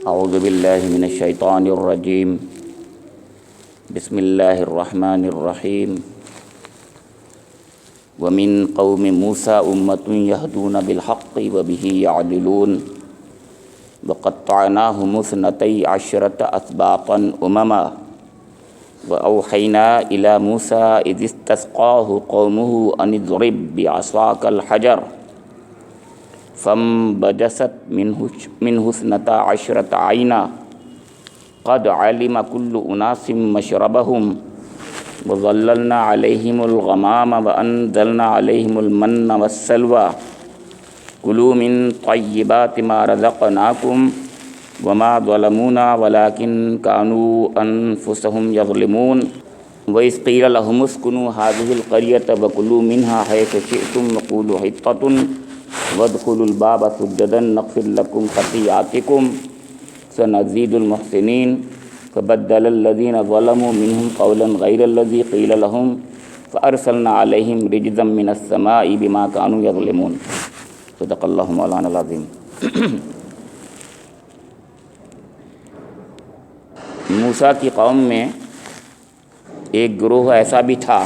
اعوذ باللہ من الشیطان الرجیم بسم اللہ الرحمن الرحیم ومن قوم موسیٰ امة یہدون بالحق وبہ یعدلون وقطعناہم اثنتئی عشرۃ اسباطا امما وأوحینا الی موسیٰ اذ استسقاہ قومہ ان اضرب بعصاک الحجر فانبجست منہ اثنتا عشرۃ عینا قد علم كل اناس مشربهم وظللنا عليهم الغمام وانزلنا عليهم المن والسلوى كلوا من طيبات ما رزقناكم وما ظلمونا ولكن كانوا انفسهم يظلمون وإذ قيل لهم اسكنوا هذه القرية وكلوا منها حيث شئتم وقولوا حطة وادخلوا الباب سجدا نغفر لكم خطيئاتكم سنزيد المحسنين فبدل الذين ظلموا منهم قولا غير الذي قيل لهم فأرسلنا عليهم رجزا من السماء بما كانوا يظلمون صدق الله مولانا العظيم. موسیٰ کی قوم میں ایک گروہ ایسا بھی تھا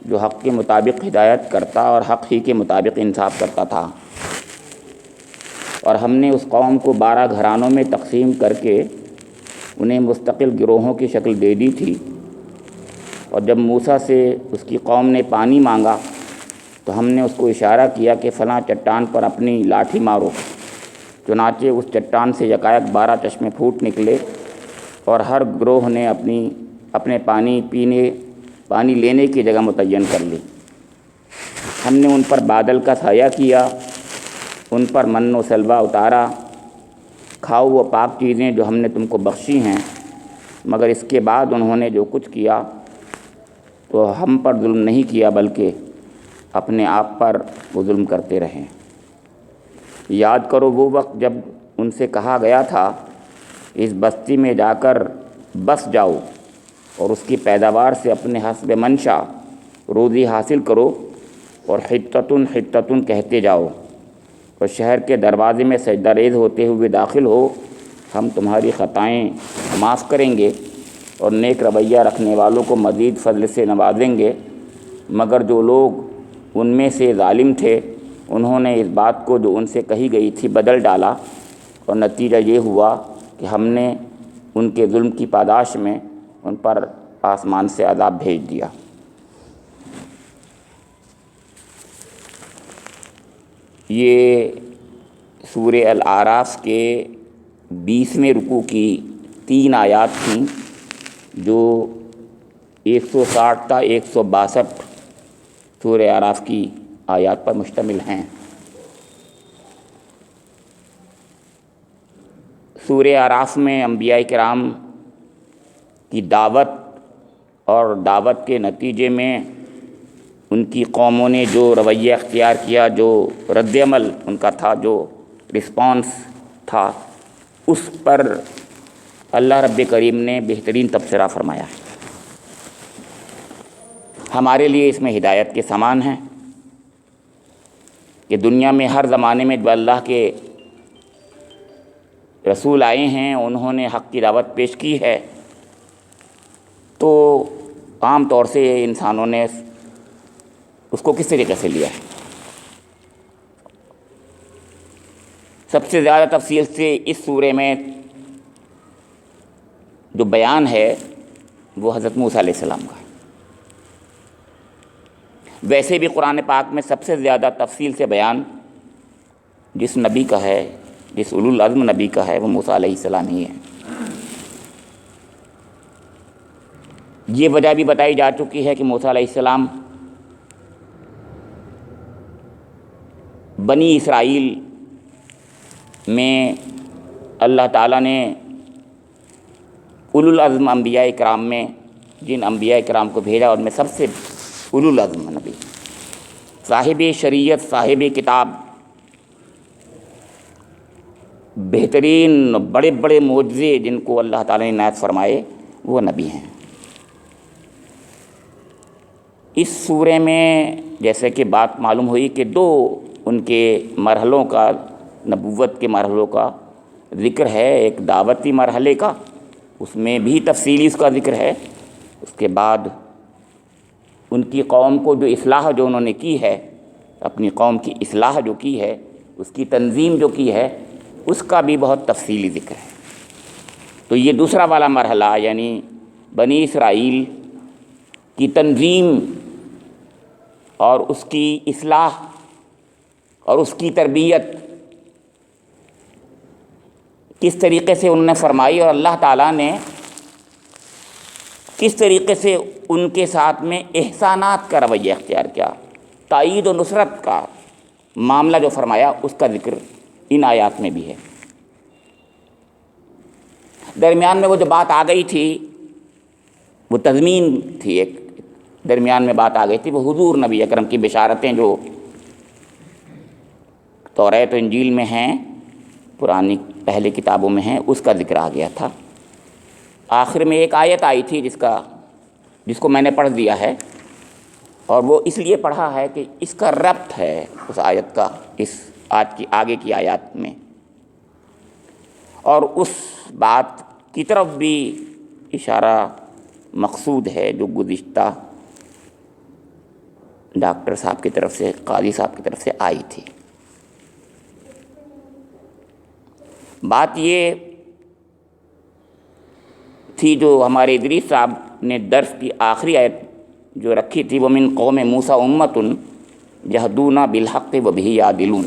جو حق کے مطابق ہدایت کرتا اور حق ہی کے مطابق انصاف کرتا تھا، اور ہم نے اس قوم کو 12 گھرانوں میں تقسیم کر کے انہیں مستقل گروہوں کی شکل دے دی تھی. اور جب موسیٰ سے اس کی قوم نے پانی مانگا تو ہم نے اس کو اشارہ کیا کہ فلاں چٹان پر اپنی لاٹھی مارو. چنانچہ اس چٹان سے یکایک 12 چشمے پھوٹ نکلے اور ہر گروہ نے اپنے پانی لینے کی جگہ متعین کر لی. ہم نے ان پر بادل کا سایہ کیا، ان پر من و سلوہ اتارا. کھاؤ وہ پاک چیزیں جو ہم نے تم کو بخشی ہیں، مگر اس کے بعد انہوں نے جو کچھ کیا تو ہم پر ظلم نہیں کیا بلکہ اپنے آپ پر وہ ظلم کرتے رہے. یاد کرو وہ وقت جب ان سے کہا گیا تھا اس بستی میں جا کر بس جاؤ اور اس کی پیداوار سے اپنے حسب منشا روزی حاصل کرو اور حطتن حطتن کہتے جاؤ اور شہر کے دروازے میں سجدہ ریز ہوتے ہوئے داخل ہو. ہم تمہاری خطائیں معاف کریں گے اور نیک رویہ رکھنے والوں کو مزید فضل سے نوازیں گے. مگر جو لوگ ان میں سے ظالم تھے انہوں نے اس بات کو جو ان سے کہی گئی تھی بدل ڈالا، اور نتیجہ یہ ہوا کہ ہم نے ان کے ظلم کی پاداش میں ان پر آسمان سے عذاب بھیج دیا. یہ سورہ الاعراف کے 20ویں رکوع کی 3 آیات تھیں جو 160 تا 162 سورہ اعراف کی آیات پر مشتمل ہیں. سورہ اعراف میں انبیاء کرام کی دعوت اور دعوت کے نتیجے میں ان کی قوموں نے جو رویہ اختیار کیا، جو رد عمل ان کا تھا، جو رسپانس تھا، اس پر اللہ رب کریم نے بہترین تبصرہ فرمایا ہے. ہمارے لیے اس میں ہدایت کے سامان ہیں کہ دنیا میں ہر زمانے میں جو اللہ کے رسول آئے ہیں انہوں نے حق کی دعوت پیش کی ہے، تو عام طور سے انسانوں نے اس کو کس طریقے سے لیا ہے. سب سے زیادہ تفصیل سے اس سورے میں جو بیان ہے وہ حضرت موسیٰ علیہ السلام کا ہے. ویسے بھی قرآن پاک میں سب سے زیادہ تفصیل سے بیان جس نبی کا ہے، جس اولو العزم نبی کا ہے، وہ موسیٰ علیہ السلام ہی ہے. یہ وجہ بھی بتائی جا چکی ہے کہ موسیٰ علیہ السلام بنی اسرائیل میں اللہ تعالیٰ نے اولو العزم انبیاء کرام میں جن انبیاء کرام کو بھیجا ان میں سب سے اولو العزم نبی، صاحب شریعت، صاحب کتاب، بہترین بڑے بڑے معجزے جن کو اللہ تعالیٰ نے عنایت فرمائے وہ نبی ہیں. اس سورے میں جیسے کہ بات معلوم ہوئی کہ 2 ان کے مرحلوں کا، نبوت کے مرحلوں کا ذکر ہے ایک دعوتی مرحلے کا، اس میں بھی تفصیلی اس کا ذکر ہے۔ اس کے بعد ان کی قوم کو جو اصلاح جو انہوں نے کی ہے، اپنی قوم کی اصلاح جو کی ہے، اس کی تنظیم جو کی ہے، اس کا بھی بہت تفصیلی ذکر ہے۔ تو یہ دوسرا والا مرحلہ، یعنی بنی اسرائیل کی تنظیم اور اس کی اصلاح اور اس کی تربیت کس طریقے سے انہوں نے فرمائی، اور اللہ تعالیٰ نے کس طریقے سے ان کے ساتھ میں احسانات کا رویہ اختیار کیا، تائید و نصرت کا معاملہ جو فرمایا، اس کا ذکر ان آیات میں بھی ہے۔ درمیان میں وہ جو بات آ گئی تھی، وہ تضمین تھی، ایک درمیان میں بات آ گئی تھی، وہ حضور نبی اکرم کی بشارتیں جو توریت و انجیل میں ہیں، پرانی پہلے کتابوں میں ہیں، اس کا ذکر آ گیا تھا۔ آخر میں ایک آیت آئی تھی جس کو میں نے پڑھ دیا ہے، اور وہ اس لیے پڑھا ہے کہ اس کا ربط ہے اس آیت کا اس آج کی آگے کی آیات میں، اور اس بات کی طرف بھی اشارہ مقصود ہے جو گزشتہ ڈاکٹر صاحب کی طرف سے، قاضی صاحب کی طرف سے آئی تھی۔ بات یہ تھی جو ہمارے ادریس صاحب نے درس کی آخری آیت جو رکھی تھی، وَمِن قوم موسیٰ أُمَّةٌ يَهْدُونَ بِالْحَقِّ وَبِهِ يَعْدِلُونَ۔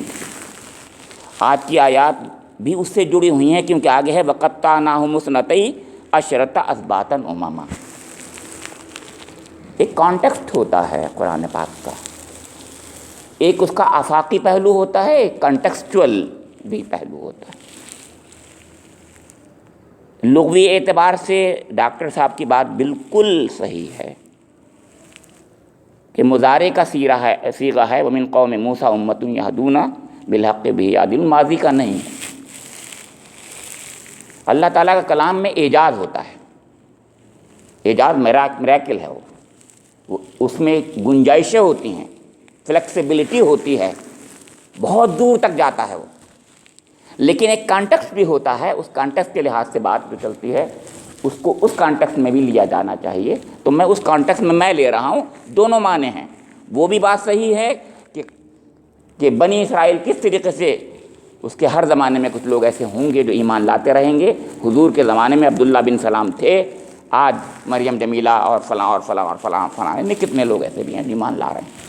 آج کی آیات بھی اس سے جڑی ہوئی ہیں، کیونکہ آگے ہے وَقَطَّعْنَاهُمُ اثْنَتَيْ عَشْرَةَ أَسْبَاطًا أُمَمًا۔ ایک کانٹیکسٹ ہوتا ہے قرآن پاک کا، ایک اس کا آفاقی پہلو ہوتا ہے، ایک کانٹیکسچول بھی پہلو ہوتا ہے۔ لغوی اعتبار سے ڈاکٹر صاحب کی بات بالکل صحیح ہے کہ مضارع کا صیغہ ہے وَمِن قوم موسیٰ أُمَّةٌ يَهْدُونَ بِالْحَقِّ وَبِهِ يَعْدِلُونَ، ماضی کا نہیں ہے۔ اللہ تعالیٰ کا کلام میں اعجاز ہوتا ہے، اعجاز میراکل ہے، وہ اس میں گنجائشیں ہوتی ہیں، فلیکسیبلٹی ہوتی ہے، بہت دور تک جاتا ہے وہ، لیکن ایک کانٹیکسٹ بھی ہوتا ہے، اس کانٹیکسٹ کے لحاظ سے بات جو چلتی ہے اس کو اس کانٹیکسٹ میں بھی لیا جانا چاہیے۔ تو میں اس کانٹیکسٹ میں لے رہا ہوں، دونوں معنی ہیں۔ وہ بھی بات صحیح ہے کہ بنی اسرائیل کس طریقے سے، اس کے ہر زمانے میں کچھ لوگ ایسے ہوں گے جو ایمان لاتے رہیں گے۔ حضور کے زمانے میں عبداللہ بن سلام تھے، آج مریم جمیلہ اور فلاں اور فلاں اور فلاں فلاں، کتنے لوگ ایسے بھی ہیں جو ایمان لا رہے ہیں۔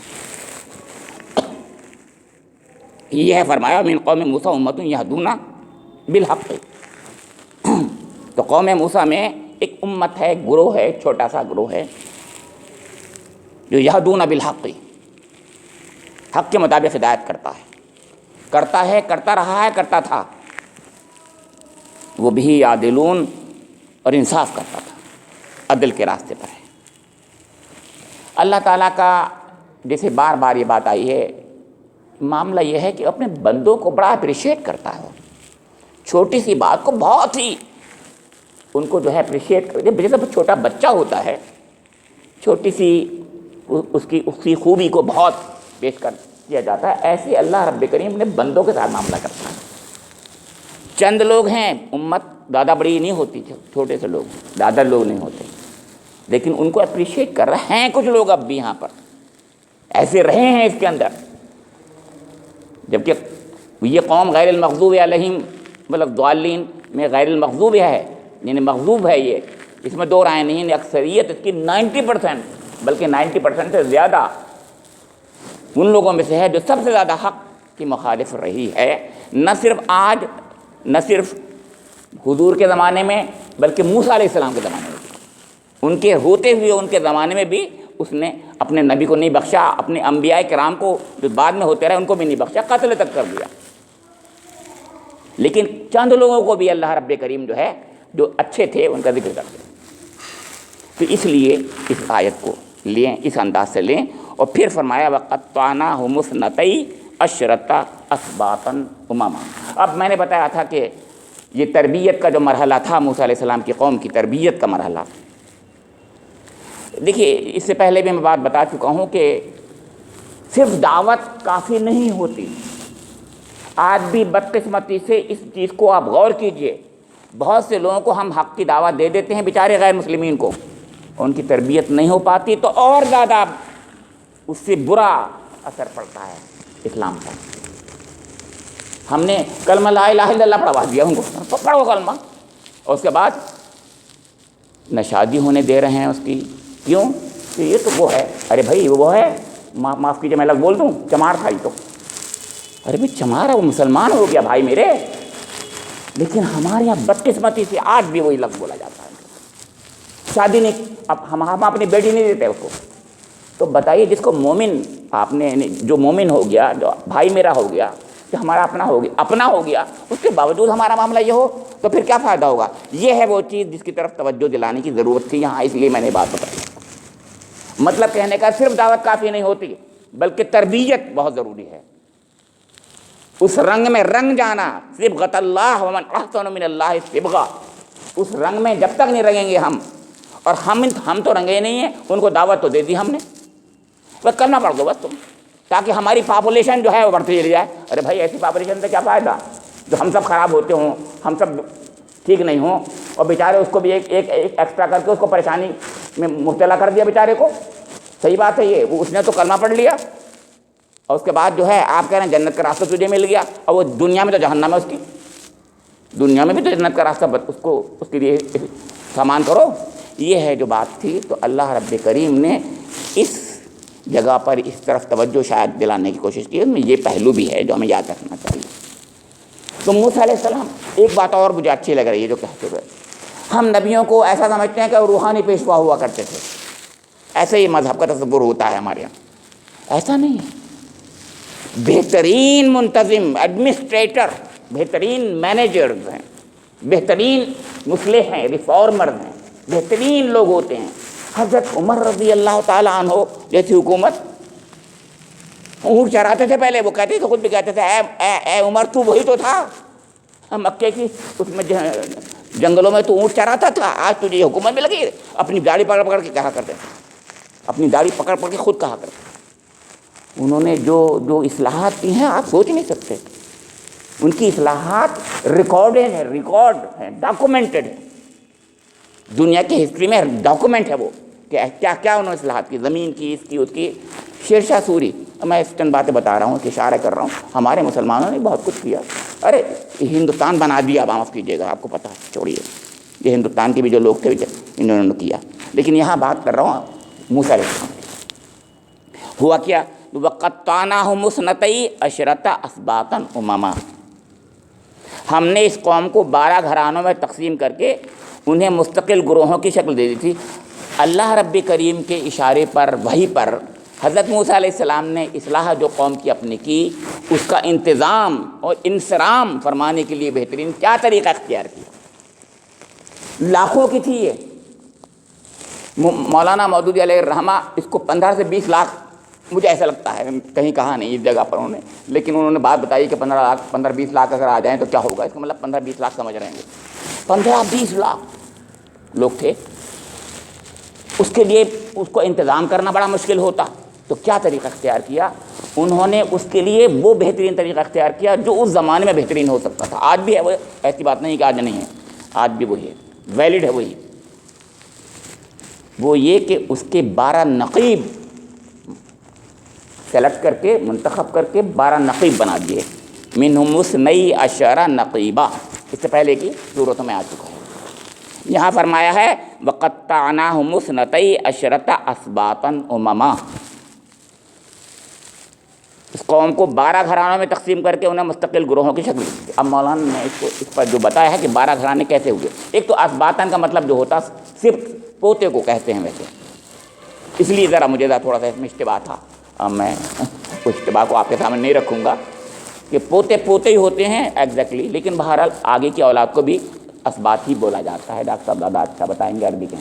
یہ ہے فرمایا من قوم موسیٰ أمة يهدون بالحق۔ تو قوم موسیٰ میں ایک امت ہے، گروہ ہے، چھوٹا سا گروہ ہے جو یہدون بالحق، حق کے مطابق ہدایت کرتا ہے، کرتا رہا ہے، کرتا تھا۔ وہ بھی یعدلون، اور انصاف کرتا تھا، عدل کے راستے پر ہے۔ اللہ تعالیٰ کا جیسے بار بار یہ بات آئی ہے، معاملہ یہ ہے کہ اپنے بندوں کو بڑا اپریشیٹ کرتا ہے، چھوٹی سی بات کو بہت ہی ان کو جو ہے اپریشیٹ کرتے، جیسے چھوٹا بچہ ہوتا ہے، چھوٹی سی اس کی خوبی کو بہت پیش کر کیا جاتا ہے، ایسے اللہ رب کریم نے بندوں کے ساتھ معاملہ کرتا ہے۔ چند لوگ ہیں، امت زیادہ بڑی نہیں ہوتی، چھوٹے سے لوگ، زیادہ لوگ نہیں ہوتے، لیکن ان کو اپریشیٹ کر رہے ہیں کچھ لوگ اب بھی یہاں پر ایسے رہے ہیں اس کے اندر، جبکہ یہ قوم غیر المغضوب علیہم والضالین میں غیر المغضوب ہے، یعنی مغضوب ہے، یہ اس میں دو رائے نہیں ہیں، اکثریت اس کی 90%، بلکہ 90% سے زیادہ ان لوگوں میں سے ہے جو سب سے زیادہ حق کی مخالف رہی ہے، نہ صرف آج، نہ صرف حضور کے زمانے میں، بلکہ موسیٰ علیہ السلام کے زمانے میں بھی، ان کے ہوتے ہوئے ان کے زمانے میں بھی اس نے اپنے نبی کو نہیں بخشا، اپنے انبیاء کرام کو جو بعد میں ہوتے رہے ان کو بھی نہیں بخشا، قتل تک کر دیا۔ لیکن چند لوگوں کو بھی اللہ رب کریم جو ہے، جو اچھے تھے، ان کا ذکر کرتے ہیں۔ تو اس لیے اس آیت کو لیں، اس انداز سے لیں، اور پھر فرمایا وَقَطَّعْنَاهُمُ اثْنَتَيْ عَشْرَةَ أَسْبَاطًا أُمَمًا۔ اب میں نے بتایا تھا کہ یہ تربیت کا جو مرحلہ تھا، موسیٰ علیہ السلام کی قوم کی تربیت کا مرحلہ، دیکھیے اس سے پہلے بھی میں بات بتا چکا ہوں کہ صرف دعوت کافی نہیں ہوتی، آج بھی بدقسمتی سے اس چیز کو آپ غور کیجئے، بہت سے لوگوں کو ہم حق کی دعوت دے دیتے ہیں بیچارے غیر مسلمین کو، ان کی تربیت نہیں ہو پاتی تو اور زیادہ اس سے برا اثر پڑتا ہے اسلام پر۔ ہم نے کلمہ لا الہ الا اللہ پڑھوا دیا ان کو، پڑھو کلمہ، اور اس کے بعد نہ شادی ہونے دے رہے ہیں اس کی۔ کیوں؟ کہ یہ تو وہ ہے، ارے بھائی وہ ہے، معاف کیجیے میں لفظ بول دوں، چمار تھا یہ تو، ارے بھائی چمار ہے، وہ مسلمان ہو گیا بھائی میرے۔ لیکن ہمارے یہاں بدقسمتی سے آج بھی وہی لفظ بولا جاتا ہے، شادی نہیں، اب ہم اپنی بیٹی نہیں دیتے اس کو۔ تو بتائیے جس کو مومن آپ نے، جو مومن ہو گیا، جو بھائی میرا ہو گیا، جو ہمارا اپنا ہو گیا، اس کے باوجود ہمارا معاملہ یہ ہو تو پھر کیا فائدہ ہوگا؟ یہ ہے وہ چیز جس کی طرف توجہ دلانے کی ضرورت تھی یہاں، اس لیے میں نے بات بتائی۔ مطلب کہنے کا صرف دعوت کافی نہیں ہوتی، بلکہ تربیت بہت ضروری ہے۔ اس رنگ میں رنگ جانا، صبغۃ اللہ ومن احسن من اللہ صبغہ، اس رنگ میں جب تک نہیں رنگیں گے ہم، اور ہم تو رنگے نہیں ہیں، ان کو دعوت تو دے دی ہم نے، بس کرنا پڑ دو بس تم، تاکہ ہماری پاپولیشن جو ہے وہ بڑھتی چلی جائے۔ ارے بھائی ایسی پاپولیشن سے کیا فائدہ جو ہم سب خراب ہوتے ہوں، ہم سب ٹھیک نہیں ہوں، اور بیچارے اس کو بھی ایک ایکسٹرا کر کے اس کو پریشانی میں مبتلا کر دیا بیچارے کو۔ صحیح بات ہے یہ، اس نے تو کلمہ پڑھ لیا، اور اس کے بعد جو ہے آپ کہہ رہے ہیں جنت کا راستہ تجھے مل گیا، اور وہ دنیا میں تو جہنم ہے اس کی، دنیا میں بھی تو جنت کا راستہ اس کے لیے سامان کرو۔ یہ ہے جو بات تھی۔ تو اللہ رب کریم نے اس جگہ پر اس طرف توجہ شاید دلانے کی کوشش کی، اس میں یہ پہلو بھی ہے جو ہمیں یاد رکھنا چاہیے۔ تو موسیٰ علیہ السلام، ایک بات اور مجھے اچھی لگ رہی ہے جو کہتے ہوئے، ہم نبیوں کو ایسا سمجھتے ہیں کہ وہ روحانی پیشوا ہوا کرتے تھے، ایسے ہی مذہب کا تصور ہوتا ہے ہمارے یہاں، ایسا نہیں ہے۔ بہترین منتظم، ایڈمنسٹریٹر، بہترین مینیجرز ہیں، بہترین مصلح ہیں، ریفارمرز ہیں، بہترین لوگ ہوتے ہیں۔ حضرت عمر رضی اللہ تعالیٰ عنہ جیسی حکومت، اونٹ چراتے تھے پہلے، وہ کہتے تھے، خود بھی کہتے تھے، اے عمر تو وہی تو تھا مکے کی اس میں جنگلوں میں تو اونٹ چراتا تھا، آج تجھے یہ حکومت میں لگی۔ اپنی داڑھی پکڑ پکڑ کے کہا کرتے، اپنی داڑھی پکڑ پکڑ کے خود کہا کرتے۔ انہوں نے جو اصلاحات کی ہیں آپ سوچ نہیں سکتے، ان کی اصلاحات ریکارڈڈ ہیں، ڈاکومنٹڈ ہیں، دنیا کی ہسٹری میں ڈاکومنٹ ہے وہ کہ کیا کیا انہوں نے اصلاحات کی، زمین کی، اس کی۔ شیر شاہ سوری، میں چند باتیں بتا رہا ہوں کہ اشارہ کر رہا ہوں، ہمارے مسلمانوں نے بہت کچھ کیا، ارے ہندوستان بنا دیا، معاف کیجیے گا آپ کو پتہ ہے، چھوڑیے، یہ ہندوستان کے بھی جو لوگ تھے انہوں نے کیا، لیکن یہاں بات کر رہا ہوں موسیٰ علیہ السلام کی۔ ہوا کیا؟ وَقَطَّعْنَاهُمُ اثْنَتَيْ عَشْرَةَ أَسْبَاطًا أُمَمًا، ہم نے اس قوم کو 12 گھرانوں میں تقسیم کر کے انہیں مستقل گروہوں کی شکل دے دی تھی۔ اللہ رب کریم کے اشارے پر، وحی پر، حضرت موسیٰ علیہ السلام نے اصلاح جو قوم کی اپنی کی، اس کا انتظام اور انصرام فرمانے کے لیے بہترین کیا طریقہ اختیار کیا؟ لاکھوں کی تھی یہ، مولانا مودودی علیہ الرحمہ اس کو 15 سے 20 لاکھ، مجھے ایسا لگتا ہے، کہیں کہا نہیں اس جگہ پر انہوں نے، لیکن انہوں نے بات بتائی کہ 15-20 لاکھ اگر آ جائیں تو کیا ہوگا، اس کا مطلب 15-20 لاکھ سمجھ رہے ہیں، 15-20 لاکھ لوگ تھے۔ اس کے لیے اس کو انتظام کرنا بڑا مشکل ہوتا، تو کیا طریقہ اختیار کیا؟ انہوں نے اس کے لیے وہ بہترین طریقہ اختیار کیا جو اس زمانے میں بہترین ہو سکتا تھا، آج بھی ہے وہ، ایسی بات نہیں کہ آج نہیں ہے، آج بھی وہی ہے، ویلڈ ہے وہی۔ وہ یہ کہ اس کے 12 نقیب سلیکٹ کر کے، منتخب کر کے 12 نقیب بنا دیے، منہم اثنی عشر نقیبہ، اس سے پہلے کی صورتوں میں آ چکا ہے۔ یہاں فرمایا ہے وَقَطَّعْنَاهُمُ اثْنَتَيْ عَشْرَةَ أَسْبَاطًا أُمَمًا، اس قوم کو 12 گھرانوں میں تقسیم کر کے انہیں مستقل گروہوں کی شکل دی۔ اب مولانا نے اس پر جو بتایا ہے کہ 12 گھرانے کیسے ہوئے، ایک تو اسباطن کا مطلب جو ہوتا صرف پوتے کو کہتے ہیں ویسے، اس لیے ذرا مجھے تھوڑا سا اس میں اشتباہ تھا، میں اس اشتباہ کو آپ کے سامنے نہیں رکھوں گا کہ پوتے ہی ہوتے ہیں ایگزیکٹلی، لیکن بہرحال آگے کی اولاد کو بھی اسباط ہی بولا جاتا ہے۔ ڈاکٹر صاحب زیادہ اچھا بتائیں گے عربی کے،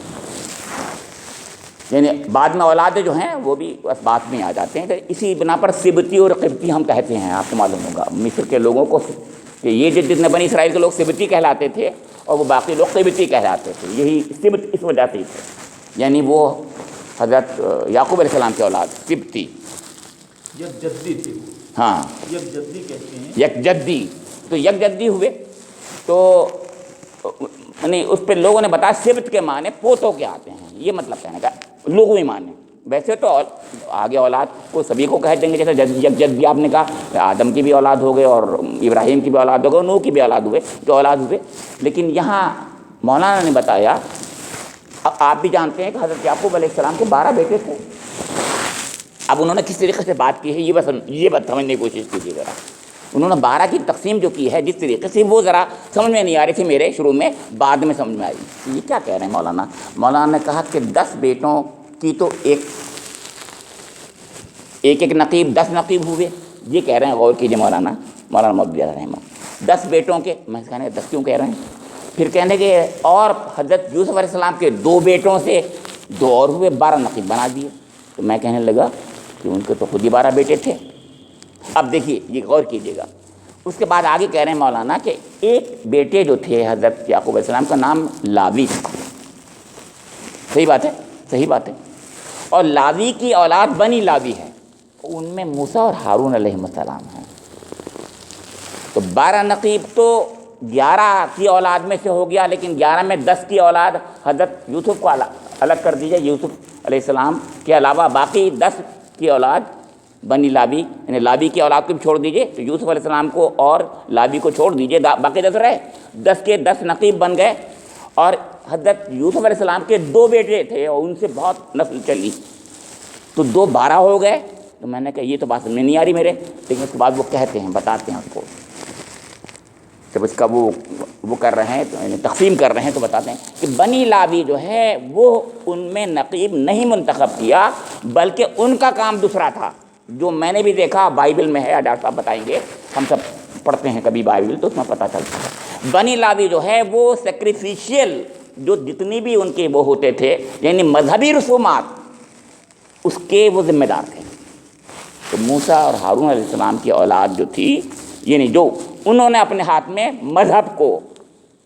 یعنی بعد میں اولادیں جو ہیں وہ بھی اسباط میں آ جاتے ہیں، تو اسی بنا پر سبتی اور قبطی ہم کہتے ہیں۔ آپ کو معلوم ہوگا مصر کے لوگوں کو کہ یہ جتنے بنی اسرائیل کے لوگ سبتی کہلاتے تھے اور وہ باقی لوگ قبطی کہلاتے تھے، یہی سبت اس وجہ سے ہی تھے، یعنی وہ حضرت یعقوب علیہ السلام کے اولاد سبتی، جدی تھی۔ ہاں یکجدی کہتے ہیں. یکجدی، تو یکجدی ہوئے تو یعنی اس پہ لوگوں نے بتایا سبت کے معنی پوتوں کے آتے ہیں، یہ مطلب کہنے کا لغوی معنی. ویسے تو آگے اولاد کو سبھی کو کہہ دیں گے، جیسے یکجدی آپ نے کہا آدم کی بھی اولاد ہو گئے اور ابراہیم کی بھی اولاد ہو گئے، نوح کی بھی اولاد ہوئے جو اولاد ہوئے. لیکن یہاں مولانا نے بتایا، اب آپ بھی جانتے ہیں کہ حضرت یعقوب علیہ السلام کے 12 بیٹے تھے. اب انہوں نے کس طریقے سے بات کی ہے یہ بات سمجھنے کی کوشش کیجیے ذرا. انہوں نے 12 کی تقسیم جو کی ہے جس طریقے سے، وہ ذرا سمجھ میں نہیں آ رہی تھی میرے شروع میں، بعد میں سمجھ میں آئی. یہ کیا کہہ رہے ہیں مولانا؟ مولانا نے کہا کہ 10 بیٹوں کی تو ایک نقیب 10 نقیب ہوئے. یہ کہہ رہے ہیں، غور کیجیے مولانا مودودی رحمہ، 10 بیٹوں کے، میں کہنے 10 کیوں کہہ رہے ہیں؟ پھر کہنے کے اور حضرت یوسف علیہ السلام کے 2 بیٹوں سے 2 اور ہوئے، 12 نقیب بنا دیے. تو میں کہنے لگا کہ ان کے تو خود ہی 12 بیٹے تھے. اب دیکھیے یہ غور کیجیے گا. اس کے بعد آگے کہہ رہے ہیں مولانا کہ ایک بیٹے جو تھے حضرت یعقوب علیہ السلام کا نام لاوی تھا. صحیح بات ہے، صحیح بات ہے. اور لاوی کی اولاد بنی لاوی ہے، ان میں موسیٰ اور ہارون علیہ السلام ہیں. تو 12 نقیب تو 11 کی اولاد میں سے ہو گیا، لیکن 11 میں 10 کی اولاد حضرت یوسف کو الگ کر دیجیے. یوسف علیہ السلام کے علاوہ باقی 10 کی اولاد بنی لاوی، یعنی لاوی کی اولاد کو بھی چھوڑ دیجیے، تو یوسف علیہ السلام کو اور لاوی کو چھوڑ دیجیے، باقی 10 رہے. 10 کے 10 نقیب بن گئے. اور حضرت یوسف علیہ السلام کے 2 بیٹے تھے اور ان سے بہت نسل چلی، تو 2 12 ہو گئے. تو میں نے کہا یہ تو بات سمجھ نہیں آ رہی میرے. لیکن اس کے بعد وہ کہتے ہیں، بتاتے ہیں اس کو، جب اس کا وہ کر رہے ہیں، تو تقسیم کر رہے ہیں، تو بتاتے ہیں کہ بنی لاوی جو ہے وہ ان میں نقیب نہیں منتخب کیا، بلکہ ان کا کام دوسرا تھا. جو میں نے بھی دیکھا بائبل میں ہے، ڈاکٹر صاحب بتائیں گے، ہم سب پڑھتے ہیں کبھی بائبل تو اس میں پتہ چلتا ہے. بنی لاوی جو ہے وہ سیکریفیشیل، جو جتنی بھی ان کے وہ ہوتے تھے، یعنی مذہبی رسومات، اس کے وہ ذمہ دار تھے. تو موسیٰ اور ہارون علیہ السلام کی اولاد جو تھی، یعنی جو انہوں نے اپنے ہاتھ میں مذہب کو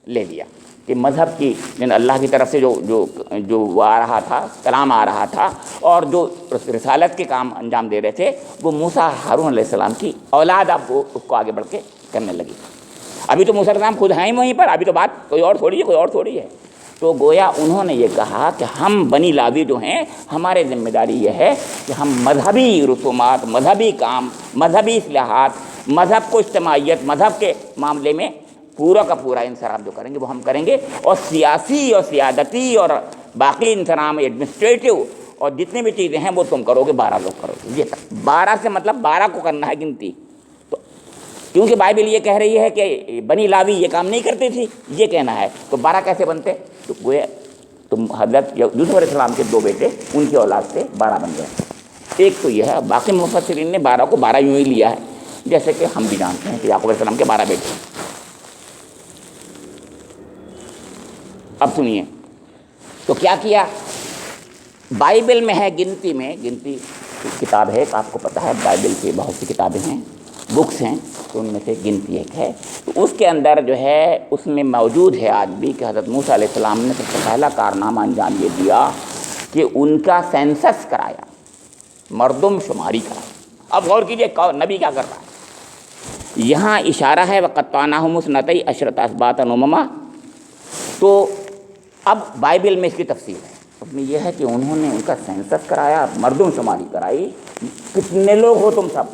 لے لیا، کہ مذہب کی، یعنی اللہ کی طرف سے جو وہ آ رہا تھا، کلام آ رہا تھا، اور جو رسالت کے کام انجام دے رہے تھے، وہ موسیٰ ہارون علیہ السلام کی اولاد اب وہ اس کو آگے بڑھ کے کرنے لگی. ابھی تو موسیٰ علیہ السلام خود ہیں ہی وہیں پر، ابھی تو بات کوئی اور تھوڑی ہے. تو گویا انہوں نے یہ کہا کہ ہم بنی لاوی جو ہیں، ہمارے ذمہ داری یہ ہے کہ ہم مذہبی رسومات، مذہبی کام، مذہبی اصلاحات، مذہب کو اجتماعیت، مذہب کے معاملے میں پورا کا پورا انصراف جو کریں گے وہ ہم کریں گے. اور سیاسی اور سیادتی اور باقی انتظام ایڈمنسٹریٹو اور جتنی بھی چیزیں ہیں وہ تم کرو گے، 12 لوگ کرو گے. یہ 12 سے مطلب 12 کو کرنا ہے گنتی. تو کیونکہ بائبل یہ کہہ رہی ہے کہ بنی لاوی یہ کام نہیں کرتی تھی، یہ کہنا ہے، تو 12 کیسے بنتے؟ تو گویا تم حضرت یوسف علیہ السلام کے 2 بیٹے، ان کی اولاد سے 12 بن گئے. ایک تو یہ ہے. باقی مفسرین نے 12 کو 12 یوں ہی لیا ہے، جیسے کہ ہم بھی جانتے ہیں کہ یعقوب علیہ السلام کے 12 بیٹے. اب سنیے تو کیا کیا. بائبل میں ہے گنتی کتاب ہے، آپ کو پتہ ہے بائبل کی بہت سی کتابیں ہیں، بکس ہیں، تو ان میں سے گنتی ایک ہے. تو اس کے اندر جو ہے اس میں موجود ہے آج بھی کہ حضرت موسیٰ علیہ السلام نے سب سے پہلا کارنامہ انجام یہ دیا کہ ان کا سینسس کرایا، مردم شماری کرائی. اب غور کیجیے نبی کیا کر رہا ہے. یہاں اشارہ ہے وَقَطَّعْنَاهُمُ اثْنَتَيْ عَشْرَةَ أَسْبَاطًا أُمَمًا. تو اب بائبل میں اس کی تفصیل ہے. اس میں یہ ہے کہ انہوں نے ان کا سینسس کرایا، مردم شماری کرائی، کتنے لوگ ہو تم سب.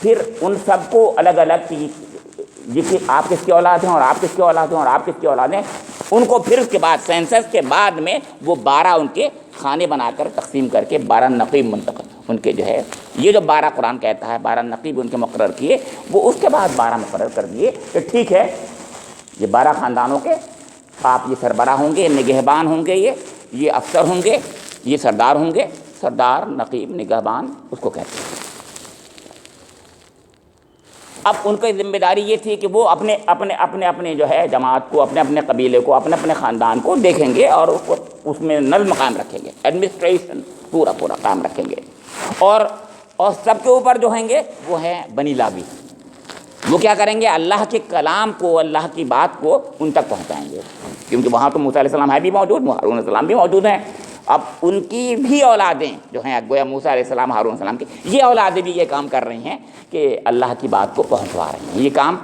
پھر ان سب کو الگ الگ کہ آپ کس کی اولاد ہیں اور آپ کس کی اولاد ہیں اور آپ کس کی اولاد ہیں، ان کو پھر اس کے بعد سینسس کے بعد میں وہ 12 ان کے خانے بنا کر تقسیم کر کے 12 نقیب منتخب ان کے جو ہے، یہ جو 12 قرآن کہتا ہے 12 نقیب ان کے مقرر کیے، وہ اس کے بعد 12 مقرر کر دیے کہ ٹھیک ہے یہ 12 خاندانوں کے آپ یہ سربراہ ہوں گے، نگہبان ہوں گے، یہ افسر ہوں گے، یہ سردار ہوں گے. سردار، نقیب، نگہبان اس کو کہتے ہیں. اب ان کی ذمہ داری یہ تھی کہ وہ اپنے جو ہے جماعت کو، اپنے قبیلے کو، اپنے خاندان کو دیکھیں گے اور اس میں نظم قائم رکھیں گے، ایڈمنسٹریشن پورا قائم رکھیں گے. اور سب کے اوپر جو ہیں گے وہ ہیں بنی لاوی. وہ کیا کریں گے؟ اللہ کے کلام کو، اللہ کی بات کو ان تک پہنچائیں گے. کیونکہ وہاں تو موسیٰ علیہ السلام ہے بھی موجود، ہارون علیہ السلام بھی موجود ہیں. اب ان کی بھی اولادیں جو ہیں گویا موسیٰ علیہ السلام، ہارون علیہ السلام کی یہ اولادیں بھی یہ کام کر رہی ہیں کہ اللہ کی بات کو پہنچوا رہی ہیں. یہ کام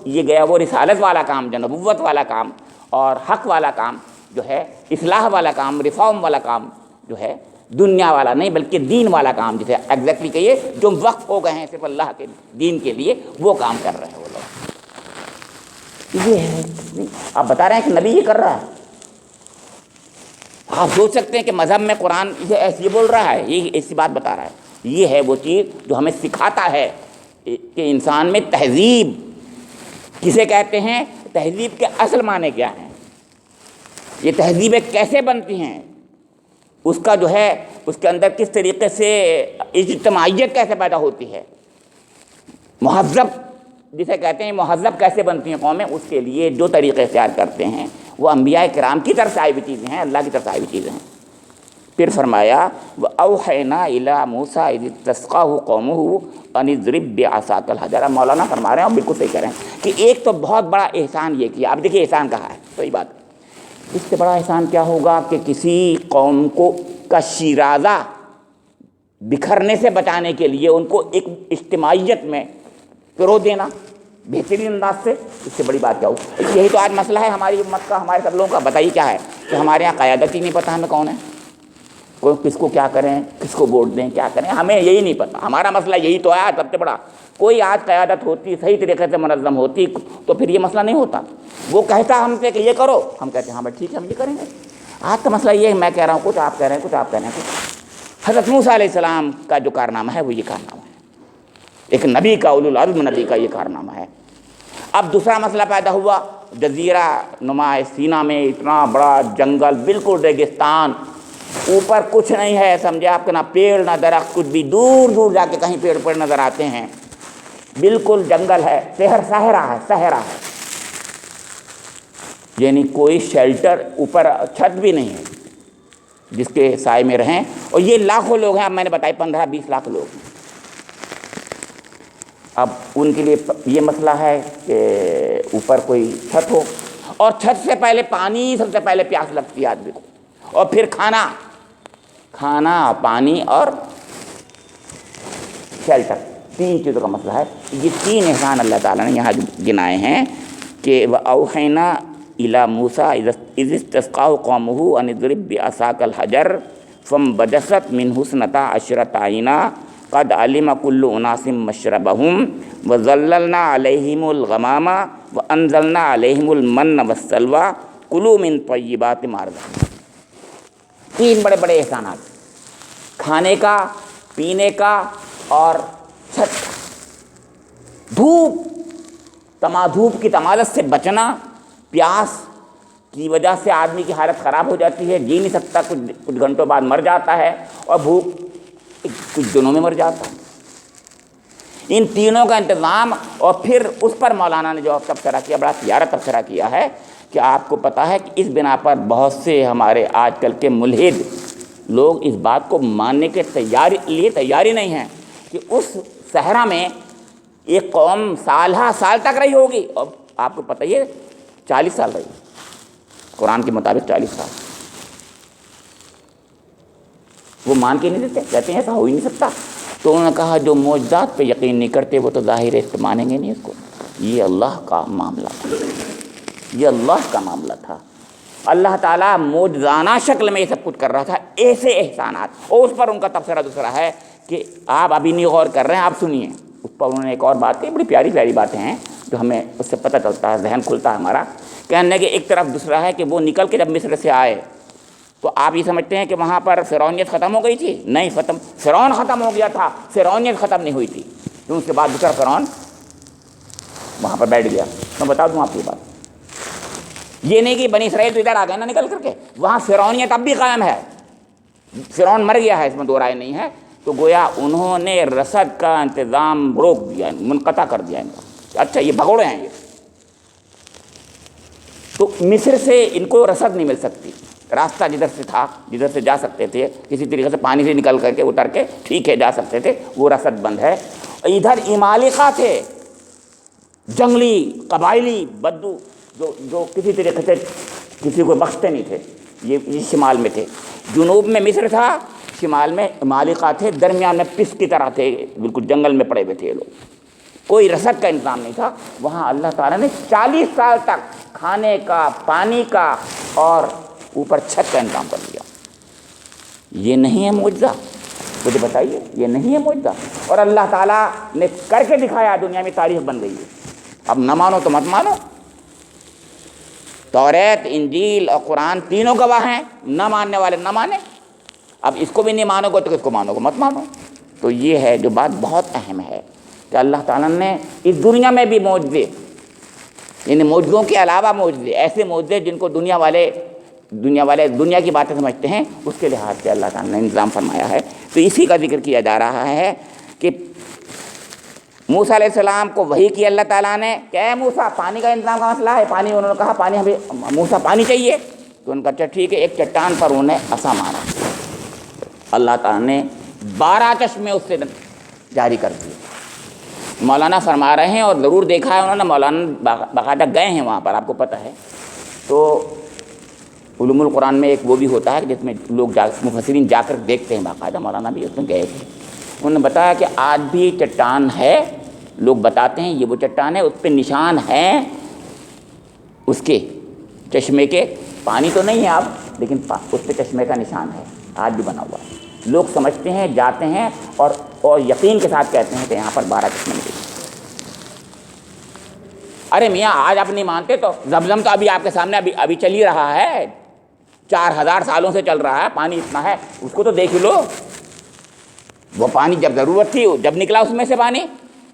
یہ گیا وہ رسالت والا کام، جو نبوت والا کام اور حق والا کام جو ہے، اصلاح والا کام، ریفارم والا کام جو ہے، دنیا والا نہیں بلکہ دین والا کام، جسے ایگزیکٹلی کہیے جو وقف ہو گئے ہیں صرف اللہ کے دین کے لیے، وہ کام کر رہے ہیں وہ لوگ. یہ ہے آپ بتا رہے ہیں کہ نبی یہ کر رہا ہے. آپ سوچ سکتے ہیں کہ مذہب میں قرآن یہ بول رہا ہے، یہ ایسی بات بتا رہا ہے. یہ ہے وہ چیز جو ہمیں سکھاتا ہے کہ انسان میں تہذیب کسے کہتے ہیں، تہذیب کے اصل معنی کیا ہیں، یہ تہذیبیں کیسے بنتی ہیں، اس کا جو ہے اس کے اندر کس طریقے سے اجتماعیت کیسے پیدا ہوتی ہے، مہذب جسے کہتے ہیں مہذب کیسے بنتی ہیں قومیں. اس کے لیے جو طریقے اختیار کرتے ہیں وہ انبیاء کرام کی طرف سے آئی ہوئی چیزیں ہیں، اللہ کی طرف سے آئی ہوئی چیزیں ہیں. پھر فرمایا وَأَوْحَيْنَا إِلَىٰ مُوسَىٰ إِذِ اسْتَسْقَاهُ قَوْمُهُ أَنِ اضْرِب بِّعَصَاكَ الْحَجَرَ. مولانا فرما رہے ہیں اور بالکل صحیح کہہ رہے ہیں کہ ایک تو بہت بڑا احسان یہ کیا. اب دیکھیے احسان کہا ہے، صحیح بات. اس سے بڑا احسان کیا ہوگا کہ کسی قوم کو کا شیرازہ بکھرنے سے بچانے کے لیے ان کو ایک اجتماعیت میں پرو دینا بہترین انداز سے. اس سے بڑی بات کیا ہو. یہی تو آج مسئلہ ہے ہماری امت کا، ہمارے سب لوگوں کا. بتائیے کیا ہے کہ ہمارے یہاں قیادت ہی نہیں پتہ ہمیں کون ہے، کوئی کس کو کیا کریں، کس کو ووٹ دیں، کیا کریں، ہمیں یہی نہیں پتہ. ہمارا مسئلہ یہی تو ہے آج سب سے بڑا. کوئی آج قیادت ہوتی، صحیح طریقے سے منظم ہوتی تو پھر یہ مسئلہ نہیں ہوتا. وہ کہتا ہم سے کہ یہ کرو، ہم کہتے ہیں ہاں بھائی ٹھیک ہے ہم یہ کریں گے. آج کا مسئلہ یہ ہے میں کہہ رہا ہوں کچھ، آپ کہہ رہے ہیں کچھ، آپ کہہ رہے ہیں کچھ. حضرت موسیٰ علیہ السلام کا جو کارنامہ ہے وہ یہ کارنامہ ہے، ایک نبی کا، اولو العزم نبی کا یہ کارنامہ ہے. اب دوسرا مسئلہ پیدا ہوا، جزیرہ نما سینا میں اتنا بڑا جنگل، بالکل ریگستان، اوپر کچھ نہیں ہے، سمجھے آپ کے، نہ پیڑ نہ درخت کچھ بھی. دور دور جا کے کہیں پیڑ نظر آتے ہیں، بالکل جنگل ہے، صحرا ہے، یعنی کوئی شیلٹر، اوپر چھت بھی نہیں ہے جس کے سائے میں رہیں. اور یہ لاکھوں لوگ ہیں، اب میں نے بتائی 15-20 لاکھ لوگ ہیں. اب ان کے لیے یہ مسئلہ ہے کہ اوپر کوئی چھت ہو، اور چھت سے پہلے پانی، سب سے پہلے پیاس لگتی ہے آدمی کو، اور پھر کھانا پانی اور شیلٹر، 3 چیزوں کا مسئلہ ہے. یہ 3 احسان اللہ تعالیٰ نے یہاں گنائے ہیں کہ وَأَوْحَيْنَا إِلَىٰ مُوسَىٰ إِذِ اسْتَسْقَاهُ قَوْمُهُ أَنِ اضْرِب بِّعَصَاكَ الْحَجَرَ فَانبَجَسَتْ مِنْهُ اثْنَتَا عَشْرَةَ عَيْنًا قَدْ عَلِمَ كُلُّ أُنَاسٍ مَّشْرَبَهُمْ وَظَلَّلْنَا عَلَيْهِمُ الْغَمَامَ وَأَنزَلْنَا عَلَيْهِمُ الْمَنَّ وَالسَّلْوَىٰ كُلُوا مِن طَيِّبَاتِ مَا رَزَقْنَاكُمْ. 3 بڑے بڑے احسانات، کھانے کا، پینے کا اور چھت کا. دھوپ کی تمازت سے بچنا، پیاس کی وجہ سے آدمی کی حالت خراب ہو جاتی ہے، جی نہیں سکتا، کچھ گھنٹوں بعد مر جاتا ہے، اور بھوک کچھ دنوں میں مر جاتا ہے. ان تینوں کا انتظام. اور پھر اس پر مولانا نے جو تبصرہ کیا، بڑا پیارا تبصرہ کیا ہے کہ آپ کو پتہ ہے کہ اس بنا پر بہت سے ہمارے آج کل کے ملحد لوگ اس بات کو ماننے کے تیاری نہیں ہیں کہ اس صحرا میں ایک قوم سال تک رہی ہوگی. اور آپ کو پتہ یہ 40 سال رہی، قرآن کے مطابق 40 سال. وہ مان کے نہیں دیتے، کہتے ہیں ایسا ہو ہی نہیں سکتا. تو انہوں نے کہا جو معجزات پہ یقین نہیں کرتے وہ تو ظاہر ہے مانیں گے نہیں اس کو. یہ اللہ کا معاملہ تھا، یہ اللہ کا معاملہ تھا. اللہ تعالیٰ معجزانہ شکل میں یہ سب کچھ کر رہا تھا، ایسے احسانات. اور اس پر ان کا تبصرہ دوسرا ہے کہ آپ ابھی نہیں غور کر رہے ہیں، آپ سنیے. اس پر انہوں نے ایک اور بات کی، بڑی پیاری پیاری باتیں ہیں جو ہمیں اس سے پتہ چلتا ہے، ذہن کھلتا ہے ہمارا. کہنے کہ ایک طرف دوسرا ہے کہ وہ نکل کے جب مصر سے آئے تو آپ یہ سمجھتے ہیں کہ وہاں پر فرعونیت ختم ہو گئی تھی؟ نہیں، فرعون ختم ہو گیا تھا، فرعونیت ختم نہیں ہوئی تھی. تو اس کے بعد دوسرا فرعون وہاں پر بیٹھ گیا. میں بتا دوں آپ کی بات، یہ نہیں کہ بنی اسرائیل تو ادھر آ گئے نا نکل کر کے، وہاں فرعونیت اب بھی قائم ہے. فرعون مر گیا ہے، اس میں دو رائے نہیں ہے. تو گویا انہوں نے رسد کا انتظام روک دیا، منقطع کر دیا ان کا. اچھا یہ بھگوڑے ہیں یہ، تو مصر سے ان کو رسد نہیں مل سکتی. راستہ جدھر سے تھا، جدھر سے جا سکتے تھے کسی طریقے سے پانی سے نکل کر کے اتر کے ٹھیک ہے جا سکتے تھے، وہ رسد بند ہے. ادھر عمالقہ تھے، جنگلی قبائلی بدو جو کسی طریقے سے کسی کو بخشتے نہیں تھے. یہ شمال میں تھے، جنوب میں مصر تھا، شمال میں عمالقہ تھے، درمیان میں پس کی طرح تھے، بالکل جنگل میں پڑے ہوئے تھے یہ لوگ، کوئی رسد کا انتظام نہیں تھا۔ وہاں اللہ تعالیٰ نے 40 سال تک کھانے کا، پانی کا اور اوپر چھت کا انتظام کر دیا۔ یہ نہیں ہے معجزہ؟ مجھے بتائیے، یہ نہیں ہے معجزہ؟ اور اللہ تعالیٰ نے کر کے دکھایا، دنیا میں تاریخ بن گئی ہے۔ اب نہ مانو تو مت مانو، توریت، انجیل اور قرآن تینوں گواہ ہیں، نہ ماننے والے نہ مانیں۔ اب اس کو بھی نہیں مانو گے تو کس کو مانو گے؟ مت مانو۔ تو یہ ہے جو بات بہت اہم ہے کہ اللہ تعالیٰ نے اس دنیا میں بھی معجزے، یعنی معجزوں کے علاوہ معجزے، ایسے معجزے جن کو دنیا والے دنیا کی باتیں سمجھتے ہیں، اس کے لحاظ سے اللہ تعالیٰ نے انتظام فرمایا ہے۔ تو اسی کا ذکر کیا جا رہا ہے کہ موسیٰ علیہ السلام کو وحی کی اللہ تعالیٰ نے کہ اے موسیٰ پانی کا انتظام کا مسئلہ ہے، پانی، انہوں نے کہا پانی ہمیں، موسیٰ پانی چاہیے، تو ان کا اچھا ٹھیک ہے، ایک چٹان پر انہیں عصا مارا، اللہ تعالیٰ نے 12 چشمے اس سے جاری کر دیے۔ مولانا فرما رہے ہیں، اور ضرور دیکھا ہے انہوں نے، مولانا باقاعدہ گئے ہیں وہاں پر، آپ کو پتہ ہے۔ تو علوم القرآن میں ایک وہ بھی ہوتا ہے جس میں لوگ مفسرین جا کر دیکھتے ہیں، باقاعدہ مولانا بھی اس میں گئے تھے۔ انہوں نے بتایا کہ آج بھی چٹان ہے، لوگ بتاتے ہیں یہ وہ چٹان ہے، اس پہ نشان ہیں اس کے چشمے کے، پانی تو نہیں ہے اب لیکن اس پہ چشمے کا نشان ہے، آج بھی بنا ہوا ہے۔ لوگ سمجھتے ہیں، جاتے ہیں اور یقین کے ساتھ کہتے ہیں کہ یہاں پر 12 چشمے ملے۔ ارے میاں آج آپ نہیں مانتے تو زمزم تو ابھی آپ کے سامنے ابھی چل ہی رہا ہے، 4000 سالوں سے چل رہا ہے، پانی اتنا ہے، اس کو تو دیکھ لو۔ وہ پانی جب ضرورت تھی جب نکلا اس میں سے پانی،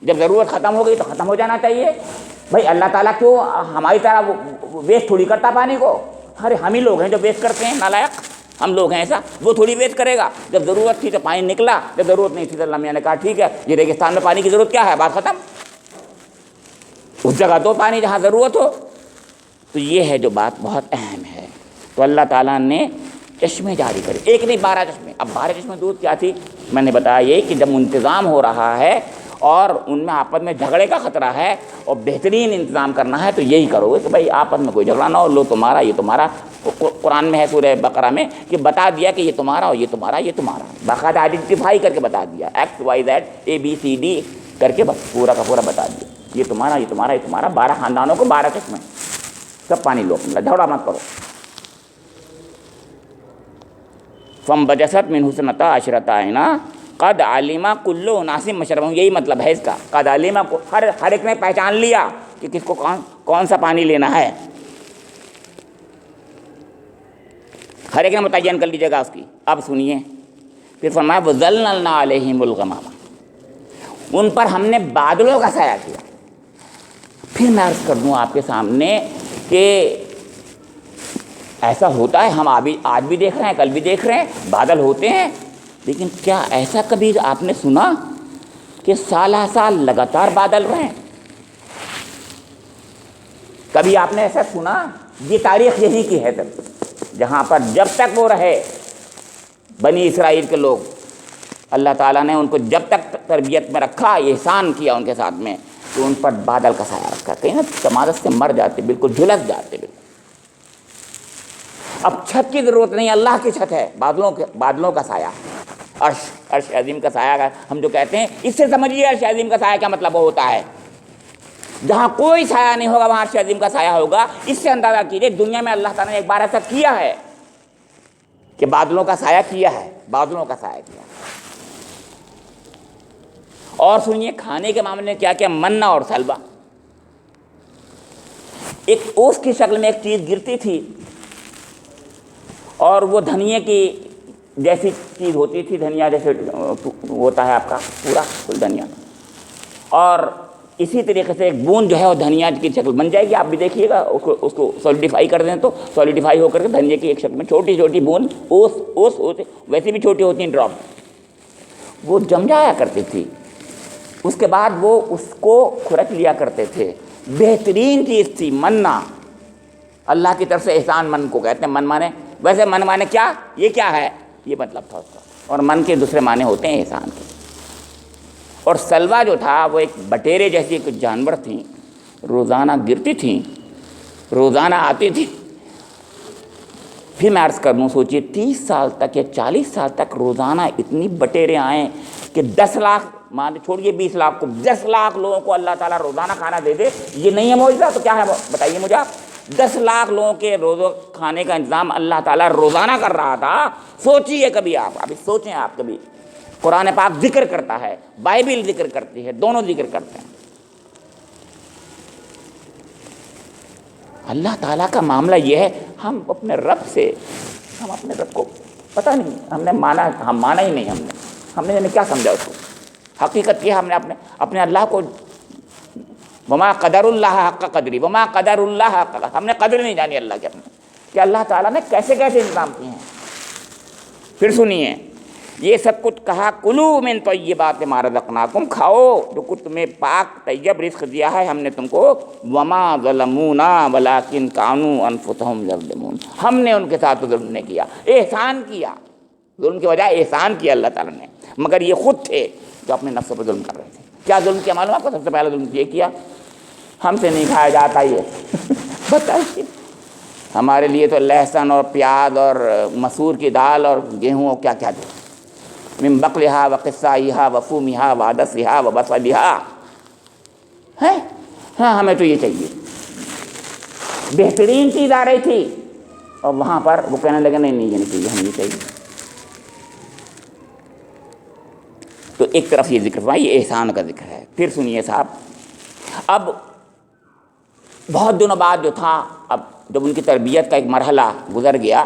جب ضرورت ختم ہو گئی تو ختم ہو جانا چاہیے۔ بھائی اللہ تعالیٰ کیوں ہماری طرح ویسٹ تھوڑی کرتا پانی کو؟ ارے ہم ہی لوگ ہیں جو ویسٹ کرتے ہیں، نالائق ہم لوگ ہیں ایسا، وہ تھوڑی ویسٹ کرے گا۔ جب ضرورت تھی تو پانی نکلا، جب ضرورت نہیں تھی تو اللہ میاں نے کہا ٹھیک ہے، یہ ریگستان میں پانی کی ضرورت کیا ہے، بات ختم، اس جگہ تو پانی جہاں ضرورت ہو۔ تو یہ ہے جو بات بہت اہم ہے۔ تو اللہ تعالیٰ نے چشمے جاری کرے، ایک نہیں 12 چشمے۔ اب 12 چشمے دودھ کیا تھی؟ میں نے بتایا یہ کہ جب انتظام ہو رہا ہے اور ان میں آپس میں جھگڑے کا خطرہ ہے اور بہترین انتظام کرنا ہے تو یہی کرو گے کہ بھائی آپس میں کوئی جھگڑا نہ ہو، لو تمہارا یہ تمہارا۔ قرآن میں ہے سورہ بقرہ میں کہ بتا دیا کہ یہ تمہارا اور یہ تمہارا، یہ تمہارا، باقاعدہ آئیڈینٹیفائی کر کے بتا دیا، X Y Z A B C D کر کے بس پورا کا پورا بتا دیا، یہ تمہارا، یہ تمہارا، یہ تمہارا۔ 12 خاندانوں کو 12 چشمے، سب پانی لو، جھگڑا مت کرو۔ فم بجست من حسنتا عشرۃ عینا قد علم کل اناس مشربہم، یہی مطلب ہے اس کا، قد علم، ہر ایک نے پہچان لیا کہ کس کو کون سا پانی لینا ہے، ہر ایک نے متعین کر لی جگہ اس کی۔ اب سنیے پھر فرمایا وَظَلَّلْنَا عَلَيْهِمُ الْغَمَامَ، ان پر ہم نے بادلوں کا سایہ کیا۔ پھر میں عرض کر دوں آپ کے سامنے کہ ایسا ہوتا ہے، ہم آج بھی دیکھ رہے ہیں، کل بھی دیکھ رہے ہیں، بادل ہوتے ہیں، لیکن کیا ایسا کبھی آپ نے سنا کہ سالہ سال لگاتار بادل رہے ہیں؟ کبھی آپ نے ایسا سنا؟ یہ تاریخ یہی کی ہے تب، جہاں پر جب تک وہ رہے بنی اسرائیل کے لوگ، اللہ تعالیٰ نے ان کو جب تک تربیت میں رکھا، احسان کیا ان کے ساتھ میں، تو ان پر بادل کا سایہ رکھا، کہیں نا سماجت سے مر جاتے، بالکل جھلس جاتے بالکل۔ اب چھت کی ضرورت نہیں، اللہ کی چھت ہے، بادلوں کا سایہ، عرش عظیم کا سایہ کا ہم جو کہتے ہیں، اس سے سمجھیے عرش عظیم کا سایہ کیا مطلب ہوتا ہے۔ جہاں کوئی سایہ نہیں ہوگا وہاں عرش عظیم کا سایہ ہوگا۔ اس سے اندازہ کیجیے دنیا میں اللہ تعالیٰ نے ایک بار ایسا کیا ہے کہ بادلوں کا سایہ کیا ہے، بادلوں کا سایہ کیا ہے۔ اور سنیے کھانے کے معاملے میں کیا کیا، منہ اور سلوہ، ایک اوس کی شکل میں ایک چیز گرتی تھی اور وہ دھنیے کی جیسی چیز ہوتی تھی، دھنیا جیسے ہوتا ہے آپ کا پورا دھنیا، اور اسی طریقے سے ایک بوند جو ہے وہ دھنیا کی شکل بن جائے گی، آپ بھی دیکھیے گا، اس کو سولیڈیفائی کر دیں تو سولیڈیفائی ہو کر کے دھنیا کی ایک شکل میں چھوٹی چھوٹی بوند، اوس ہوتے ویسے بھی چھوٹی ہوتی ہیں ڈراپ، وہ جم جایا کرتی تھی۔ اس کے بعد وہ اس کو کھرچ لیا کرتے تھے، بہترین چیز تھی منہ، اللہ کی طرف سے احسان من کو کہتے ہیں۔ من مانے ویسے من مانے کیا، یہ کیا ہے، یہ مطلب تھا اس کا، اور من کے دوسرے معنی ہوتے ہیں احسان کے۔ اور سلوہ جو تھا وہ ایک بٹیرے جیسی کچھ جانور تھیں، روزانہ گرتی تھیں، روزانہ آتی تھی، پھر میں عرض کر دوں، سوچیے 30 سال تک یا 40 سال تک روزانہ اتنی بٹیریں آئیں کہ 10 لاکھ، مان چھوڑیے 20 لاکھ کو، 10 لاکھ لوگوں کو اللہ تعالیٰ روزانہ کھانا دے دے، یہ نہیں ہے معجزہ تو کیا ہے بتائیے مجھے آپ؟ 10 لاکھ لوگوں کے روزہ کھانے کا انتظام اللہ تعالیٰ روزانہ کر رہا تھا۔ سوچیے کبھی آپ، ابھی سوچیں آپ کبھی، قرآن پاک ذکر کرتا ہے، بائبل ذکر کرتی ہے، دونوں ذکر کرتے ہیں۔ اللہ تعالیٰ کا معاملہ یہ ہے، ہم اپنے رب سے، ہم اپنے رب کو پتہ نہیں، ہم نے مانا، ہم مانا ہی نہیں، ہم نے کیا سمجھا اس کو۔ حقیقت یہ ہم نے اپنے اللہ کو، وما قدر اللہ حق قدری، وما قدر اللہ حق، ہم نے قدر نہیں جانی اللہ کے اپنے، کہ اللہ تعالیٰ نے کیسے کیسے انتظام کیے ہیں۔ پھر سنیے، یہ سب کچھ کہا، کلو من طیبات ما رزقناکم، کھاؤ جو کچھ تمہیں پاک طیب رزق دیا ہے ہم نے تم کو، وما ظلمونا ولکن کانوا انفسہم یظلمون، ہم نے ان کے ساتھ ظلم نہیں کیا، احسان کیا، ظلم کی وجہ احسان کیا اللہ تعالیٰ نے، مگر یہ خود تھے جو اپنے نفس پر ظلم کر رہے تھے۔ کیا ظلم کیا معلوم آپ کو؟ سب سے پہلا ظلم یہ کیا، ہم سے نہیں کھایا جاتا یہ بتائیے، ہمارے لیے تو لہسن اور پیاز اور مسور کی دال اور گیہوں اور کیا کیا دے، من بقلہا و قصائہا و فومہا و عدسہا و بصلہا ہے، ہاں ہمیں تو یہ چاہیے، بہترین چیز آ رہی تھی، اور وہاں پر وہ کہنے لگے نہیں یہ نہیں چاہیے، ہمیں یہ چاہیے۔ تو ایک طرف یہ ذکر ہوا، یہ احسان کا ذکر ہے۔ پھر سنیے صاحب، اب بہت دنوں بعد جو تھا، اب جب ان کی تربیت کا ایک مرحلہ گزر گیا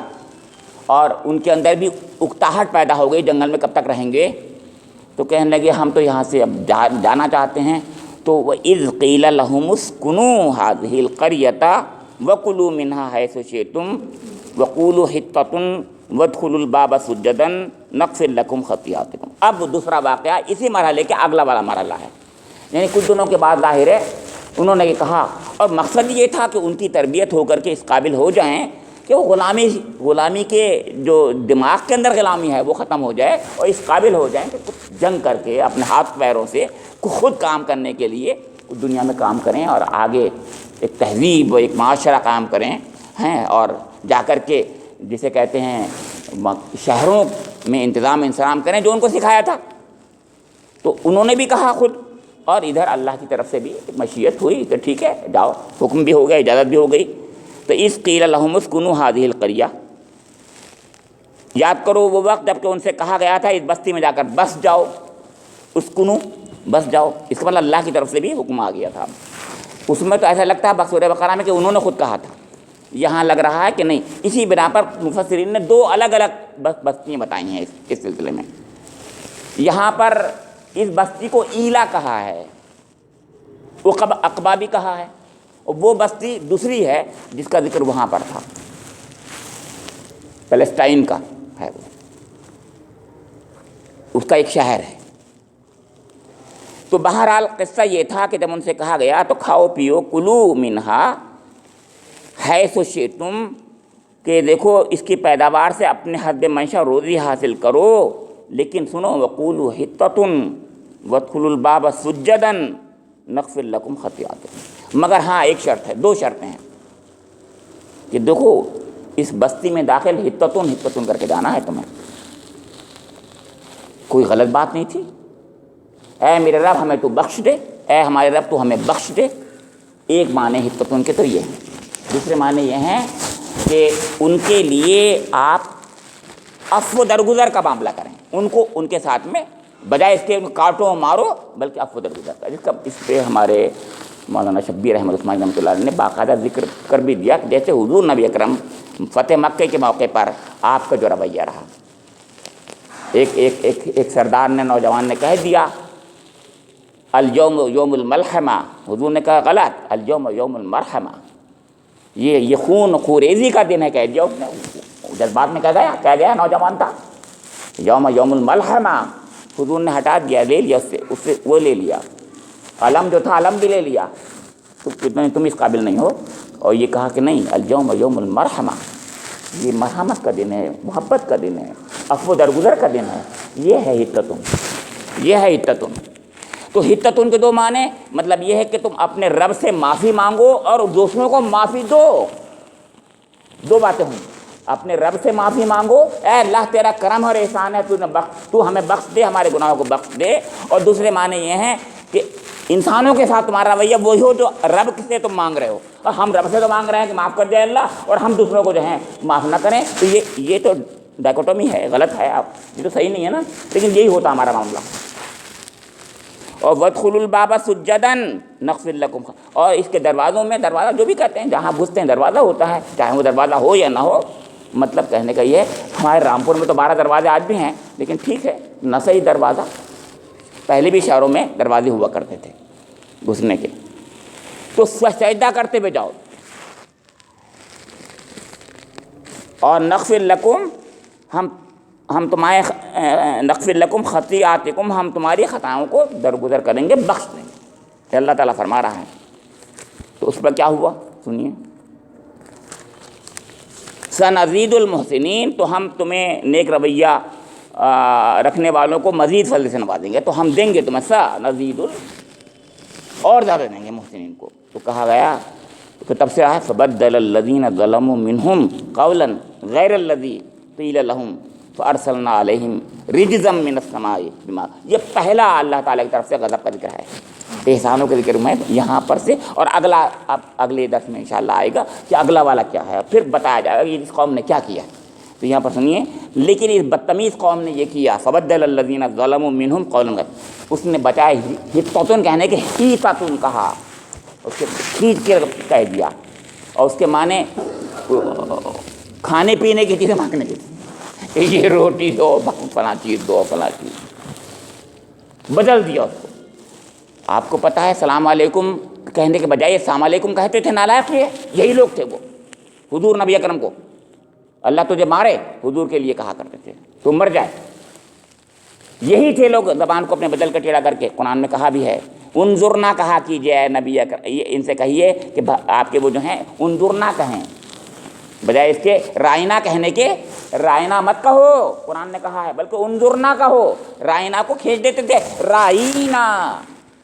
اور ان کے اندر بھی اکتاہٹ پیدا ہو گئی، جنگل میں کب تک رہیں گے، تو کہنے لگے ہم تو یہاں سے اب جانا چاہتے ہیں۔ تو وَإِذْ قِيلَ لَهُمُ اسْكُنُوا هَٰذِهِ الْقَرْيَةَ وَكُلُوا مِنْهَا حَيْثُ شِئْتُمْ وَقُولُوا حِطَّةٌ وَادْخُلُوا الْبَابَ سُجَّدًا نَغْفِرْ لَكُمْ خَطِیئَاتِکُم۔ اب دوسرا واقعہ اسی مرحلے کے اگلا والا مرحلہ ہے، یعنی کچھ دنوں کے بعد ظاہر ہے انہوں نے یہ کہا، اور مقصد یہ تھا کہ ان کی تربیت ہو کر کے اس قابل ہو جائیں کہ وہ غلامی کے جو دماغ کے اندر غلامی ہے وہ ختم ہو جائے، اور اس قابل ہو جائیں کہ کچھ جنگ کر کے اپنے ہاتھ پیروں سے خود کام کرنے کے لیے کچھ دنیا میں کام کریں اور آگے ایک تہذیب و ایک معاشرہ قائم کریں ہیں، اور جا کر کے جسے کہتے ہیں شہروں میں انتظام کریں جو ان کو سکھایا تھا۔ تو انہوں نے بھی کہا خود، اور ادھر اللہ کی طرف سے بھی مشیت ہوئی کہ ٹھیک ہے جاؤ، حکم بھی ہو گیا، اجازت بھی ہو گئی۔ تو اس قیل لہم اسکنوا ہذہ القریہ، یاد کرو وہ وقت جب کہ ان سے کہا گیا تھا اس بستی میں جا کر بس جاؤ، اسکنو بس جاؤ، اس کا مطلب اللہ کی طرف سے بھی حکم آ گیا تھا۔ اس میں تو ایسا لگتا ہے سورہ بقرہ میں کہ انہوں نے خود کہا تھا، یہاں لگ رہا ہے کہ نہیں۔ اسی بنا پر مفسرین نے 2 الگ الگ بستیاں بتائی ہیں اس سلسلے میں۔ یہاں پر اس بستی کو ایلا کہا ہے، عقبہ بھی کہا ہے، اور وہ بستی دوسری ہے جس کا ذکر وہاں پر تھا، پیلسٹائن کا ہے، وہ اس کا ایک شہر ہے۔ تو بہرحال قصہ یہ تھا کہ جب ان سے کہا گیا تو کھاؤ پیو، کلو منہا حیث شئتم، کہ دیکھو اس کی پیداوار سے اپنے حد منشا روزی حاصل کرو، لیکن سنو وقولوا حطۃ وادخلوا الباب سجدا نغفر لکم خطیئاتکم، مگر ہاں ایک شرط ہے، 2 شرطیں ہیں کہ دیکھو اس بستی میں داخل حطۃ کر کے جانا ہے تمہیں، کوئی غلط بات نہیں تھی، اے میرے رب ہمیں تو بخش دے، اے ہمارے رب تو ہمیں بخش دے۔ ایک معنی حطۃ کے تو یہ ہیں، دوسرے معنی یہ ہیں کہ ان کے لیے آپ عفو درگزر کا معاملہ کریں، ان کو ان کے ساتھ میں بجائے اس کے کاٹو مارو بلکہ عفو درگزر کا، اس پہ ہمارے مولانا شبیر احمد عثمانی رحمۃ اللہ علیہ نے باقاعدہ ذکر کر بھی دیا کہ جیسے حضور نبی اکرم فتح مکے کے موقع پر آپ کا جو رویہ رہا، ایک سردار نے، نوجوان نے کہہ دیا اليوم یوم الملحمہ، حضور نے کہا غلط، اليوم یوم المرحمہ، یہ خوریزی کا دن ہے، کہہ دیا اس نے، جذبات میں کہہ گیا نوجوان تھا، یوم الملحمہ، حضور نے ہٹا دیا، لے لیا اس سے وہ لے لیا، علم جو تھا علم بھی لے لیا، تم اس قابل نہیں ہو، اور یہ کہا کہ نہیں اليوم یوم المرحمہ، یہ مرحمت کا دن ہے، محبت کا دن ہے، عفو درگزر کا دن ہے، یہ ہے حطۃ، یہ ہے حطۃ۔ تو حطۃ کے 2 معنی، مطلب یہ ہے کہ تم اپنے رب سے معافی مانگو اور دوسروں کو معافی دو، 2 باتیں ہوئیں، اپنے رب سے معافی مانگو، اے اللہ تیرا کرم اور احسان ہے، تو ہمیں بخش دے، ہمارے گناہوں کو بخش دے۔ اور دوسرے معنی یہ ہیں کہ انسانوں کے ساتھ تمہارا رویہ وہی ہو جو رب سے تم مانگ رہے ہو، اور ہم رب سے تو مانگ رہے ہیں کہ معاف کر دے اللہ، اور ہم دوسروں کو جو ہیں معاف نہ کریں، تو یہ تو ڈائکوٹومی ہے، غلط ہے، یہ تو صحیح نہیں ہے نا، لیکن یہی ہوتا ہمارا معاملہ۔ اور وَادْخُلُوا الْبَابَ سُجَّدًا نَغْفِرْ لَكُمْ، اور اس کے دروازوں میں، دروازہ جو بھی کہتے ہیں جہاں گھستے ہیں دروازہ ہوتا ہے، چاہے وہ دروازہ ہو یا نہ ہو، مطلب کہنے کا یہ ہے ہمارے رامپور میں تو 12 دروازے آج بھی ہیں، لیکن ٹھیک ہے نہ صحیح دروازہ، پہلے بھی شہروں میں دروازے ہوا کرتے تھے گھسنے کے، تو سجدہ کرتے ہوئے جاؤ۔ اور نغفر لکم، ہم تمہارے نغفر لکم خطیئاتکم، ہم تمہاری خطاؤں کو درگزر کریں گے، بخش دیں گے، یہ اللہ تعالیٰ فرما رہا ہے۔ تو اس پر کیا ہوا سنیے، سنزید المحسنین، تو ہم تمہیں نیک رویہ رکھنے والوں کو مزید فضل سے نوازیں گے، تو ہم دیں گے تمہیں سنزید اور زیادہ دیں گے محسنین کو۔ تو کہا گیا، تو تب سے ہے فبدل الذین ظلموا منہم قولا غیر الذی قیل لہم فارسلنا علیہم رجزا من السماء بما، یہ پہلا اللہ تعالیٰ کی طرف سے غضب کا ذکر ہے، احسانوں کا ذکر میں یہاں پر سے، اور اگلا اب اگلے درس میں انشاءاللہ آئے گا کہ اگلا والا کیا ہے، پھر بتایا جائے گا کہ اس قوم نے کیا کیا۔ تو یہاں پر سنیے، لیکن اس بدتمیز قوم نے یہ کیا، فبدل الذین ظلموا منہم قولا غیر، اس نے بچائے ہتتن کہنے کے ہیتتن کہا، اس کے کھینچ کے کہہ دیا، اور اس کے معنی کھانے پینے کی چیزیں مانگنے کی تھی، یہ روٹی دو، فلاں چیز دو، فلاں چیز، بدل دیا اس کو۔ آپ کو پتہ ہے السلام علیکم کہنے کے بجائے السلام علیکم کہتے تھے نالائق، یہی لوگ تھے وہ، حضور نبی اکرم کو اللہ تجھے مارے حضور کے لیے کہا کرتے تھے، تو مر جائے، یہی تھے لوگ، زبان کو اپنے بدل کر ٹیڑھا کر کے، قرآن میں کہا بھی ہے انظرنا کہا کیجیے اے نبی اکرم، ان سے کہیے کہ آپ کے وہ جو ہیں انظرنا کہیں، بجائے اس کے رائنا کہنے کے، رائنا مت کہو قرآن نے کہا ہے، بلکہ انظرنا کہو، رائنا کو کھینچ دیتے تھے، رائنا،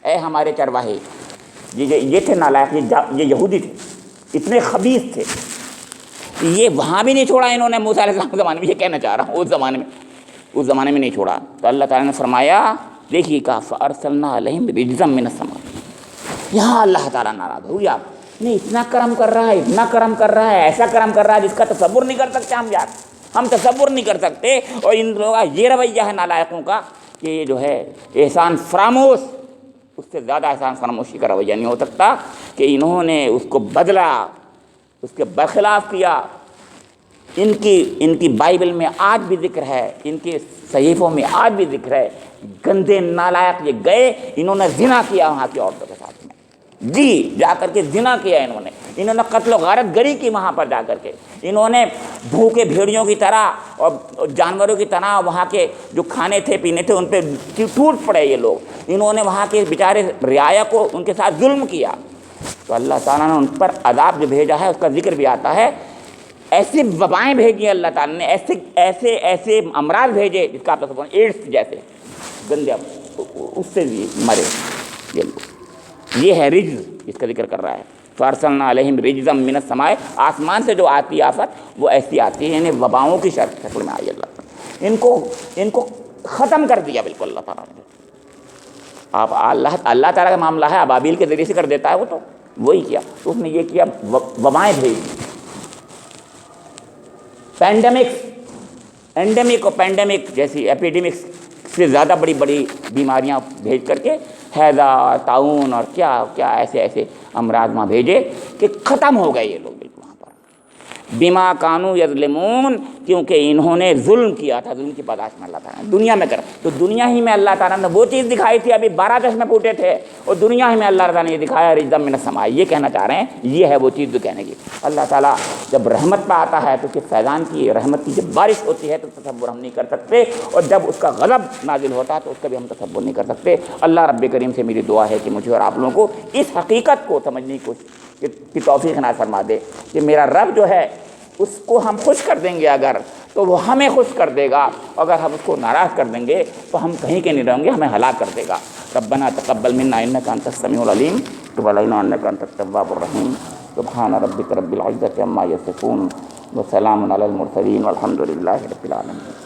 اے ہمارے چرواہے، یہ تھے نالائق، یہ یہودی تھے، اتنے خبیث تھے، یہ وہاں بھی نہیں چھوڑا انہوں نے، موسیٰ علیہ السلام کے زمانے میں، یہ کہنا چاہ رہا ہوں اس زمانے میں نہیں چھوڑا۔ تو اللہ تعالیٰ نے فرمایا، دیکھیے کہا فَأَرْسَلْنَا عَلَيْهِمْ رِجْزًا مِّنَ السَّمَاءِ، یہاں اللہ تعالیٰ ناراض ہو گیا، نہیں اتنا کرم کر رہا ہے، اتنا کرم کر رہا ہے، ایسا کرم کر رہا ہے جس کا تصور نہیں کر سکتے ہم یار، ہم تصور نہیں کر سکتے، اور ان لوگوں کا یہ رویہ ہے نالائقوں کا کہ یہ جو ہے احسان فراموش، اس سے زیادہ احسان فراموشی کا رویہ نہیں ہو سکتا کہ انہوں نے اس کو بدلا، اس کے برخلاف کیا۔ ان کی بائبل میں آج بھی ذکر ہے، ان کے صحیفوں میں آج بھی ذکر ہے، گندے نالائق یہ گئے، انہوں نے زنا کیا وہاں کی عورتوں کے ساتھ میں، جی جا کر کے زنا کیا انہوں نے قتل و غارت گری کی وہاں پر جا کر کے، انہوں نے بھوکے بھیڑیوں کی طرح اور جانوروں کی طرح وہاں کے جو کھانے تھے پینے تھے ان پہ ٹوٹ پڑے یہ لوگ، انہوں نے وہاں کے بیچارے رعایا کو ان کے ساتھ ظلم کیا۔ تو اللہ تعالیٰ نے ان پر عذاب جو بھیجا ہے اس کا ذکر بھی آتا ہے، ایسی وبائیں بھیجی اللہ تعالیٰ نے، ایسے امراض بھیجے جس کا آپ تصور، ایڈس جیسے گندے، اس سے بھی مرے یہ لوگ، یہ ہے رجز جس کا ذکر کر رہا ہے، فارسلنا علیہم رجزا من السماء، آسمان سے جو آتی آفت وہ ایسی آتی ہے، یعنی وباؤں کی شکل میں آئی اللہ تعالیٰ، ان کو ختم کر دیا بالکل اللہ تعالیٰ نے۔ آپ اللہ تعالیٰ کا معاملہ ہے، ابابیل کے ذریعے سے کر دیتا ہے وہ، تو وہی کیا، تو اس نے یہ کیا، وبائیں بھیج، اینڈیمک اور پینڈیمک جیسی ایپیڈیمکس سے زیادہ بڑی بڑی بیماریاں بھیج کر کے، ہیضہ، طاعون اور کیا ایسے امراض وہاں بھیجے کہ ختم ہو گئے یہ لوگ بالکل وہاں پر، بما کانوا یظلمون، کیونکہ انہوں نے ظلم کیا تھا، ظلم کی پاداش میں اللہ تعالیٰ نے دنیا میں کر، تو دنیا ہی میں اللہ تعالیٰ نے وہ چیز دکھائی تھی، ابھی 12 چشمے پھوٹے تھے، اور دنیا ہی میں اللہ تعالیٰ نے یہ دکھایا رجزا من السماء، یہ کہنا چاہ رہے ہیں، یہ ہے وہ چیز جو کہنے کی، اللہ تعالیٰ جب رحمت پہ آتا ہے تو کہ فیضان کی رحمت کی جب بارش ہوتی ہے تو تصور ہم نہیں کر سکتے، اور جب اس کا غضب نازل ہوتا ہے تو اس کا بھی ہم تصور نہیں کر سکتے۔ اللہ رب کریم سے میری دعا ہے کہ مجھے اور آپ لوگوں کو اس حقیقت کو سمجھنے کی توفیق عنایت فرما دے کہ میرا رب جو ہے اس کو ہم خوش کر دیں گے اگر، تو وہ ہمیں خوش کر دے گا، اگر ہم اس کو ناراض کر دیں گے تو ہم کہیں کے نہیں رہیں گے، ہمیں ہلاک کر دے گا۔ ربنا تقبل منا انک انت السمیع العلیم وتب علینا انک انت التواب الرحیم، سبحان ربک رب العزۃ عما یصفون وسلام علی المرسلین والحمد للہ رب العالمین.